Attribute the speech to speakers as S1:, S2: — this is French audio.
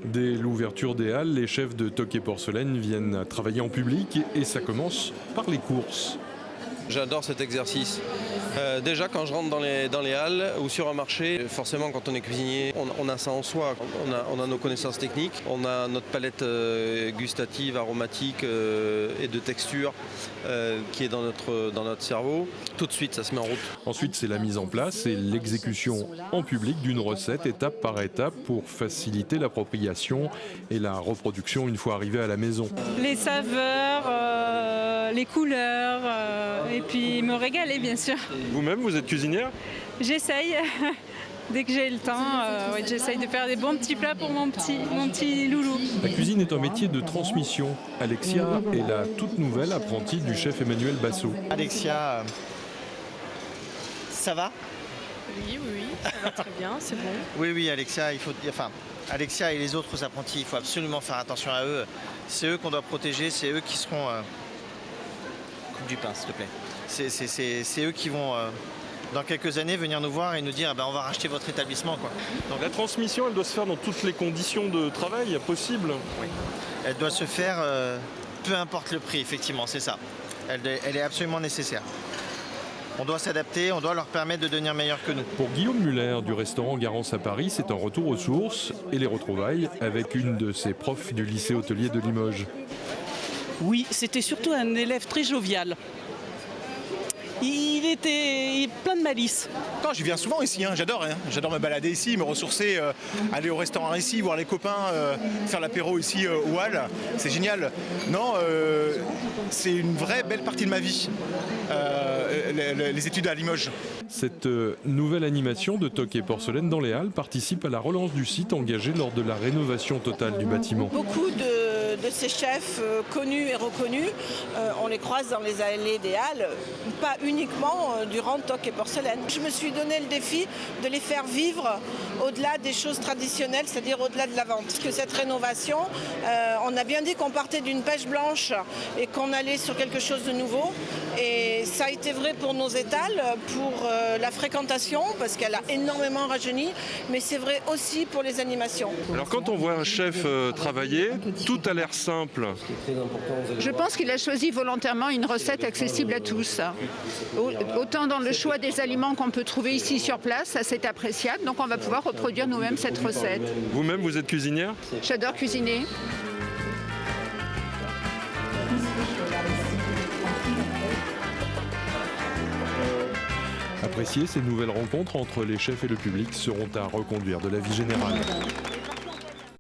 S1: Dès l'ouverture des halles, les chefs de Toc et Porcelaine viennent travailler en public et ça commence par les courses.
S2: J'adore cet exercice. Déjà quand je rentre dans les halles ou sur un marché, forcément quand on est cuisinier, on a ça en soi. On a nos connaissances techniques, on a notre palette gustative, aromatique et de texture qui est dans notre cerveau. Tout de suite ça se met en route.
S1: Ensuite c'est la mise en place et l'exécution en public d'une recette étape par étape pour faciliter l'appropriation et la reproduction une fois arrivé à la maison.
S3: Les saveurs, les couleurs et puis me régaler bien sûr.
S1: Vous-même vous êtes cuisinière ?
S3: J'essaye, dès que j'ai le temps, j'essaye de faire des bons petits plats pour mon petit loulou.
S1: La cuisine est un métier de transmission. Alexia est la toute nouvelle apprentie du chef Emmanuel Basso.
S4: Alexia, ça va ?
S5: Oui, ça va très bien, c'est bon.
S4: Oui, Alexia, Alexia et les autres apprentis, il faut absolument faire attention à eux. C'est eux qu'on doit protéger, c'est eux qui seront... Coupe du pain, s'il te plaît. C'est eux qui vont, dans quelques années, venir nous voir et nous dire on va racheter votre établissement, quoi.
S1: Donc la transmission, elle doit se faire dans toutes les conditions de travail possibles.
S4: Oui. Elle doit se faire, peu importe le prix, effectivement, c'est ça. Elle est absolument nécessaire. On doit s'adapter, on doit leur permettre de devenir meilleurs que nous.
S1: Pour Guillaume Muller du restaurant Garance à Paris, c'est un retour aux sources et les retrouvailles avec une de ses profs du lycée hôtelier de Limoges.
S6: Oui, c'était surtout un élève très jovial. Il était plein de malice.
S7: Je viens souvent ici, j'adore me balader ici, me ressourcer, aller au restaurant ici, voir les copains, faire l'apéro ici au Hall, c'est génial. Non, c'est une vraie belle partie de ma vie, les études à Limoges.
S1: Cette nouvelle animation de Toc et Porcelaine dans les Halles participe à la relance du site engagé lors de la rénovation totale du bâtiment.
S8: Beaucoup de ces chefs connus et reconnus, on les croise dans les allées des Halles, pas uniquement durant Toc et Porcelaine. Je me suis donné le défi de les faire vivre au-delà des choses traditionnelles, c'est-à-dire au-delà de la vente. Parce que cette rénovation, on a bien dit qu'on partait d'une page blanche et qu'on allait sur quelque chose de nouveau. Et ça a été vrai pour nos étals, pour la fréquentation, parce qu'elle a énormément rajeuni, mais c'est vrai aussi pour les animations.
S1: Alors quand on voit un chef travailler, tout a l'air simple.
S9: Je pense qu'il a choisi volontairement une recette accessible à tous. Autant dans le choix des aliments qu'on peut trouver ici sur place, ça c'est appréciable, donc on va pouvoir reproduire nous-mêmes cette recette.
S1: Vous-même, vous êtes cuisinière ?
S9: J'adore cuisiner.
S1: Apprécier ces nouvelles rencontres entre les chefs et le public seront à reconduire de la vie générale.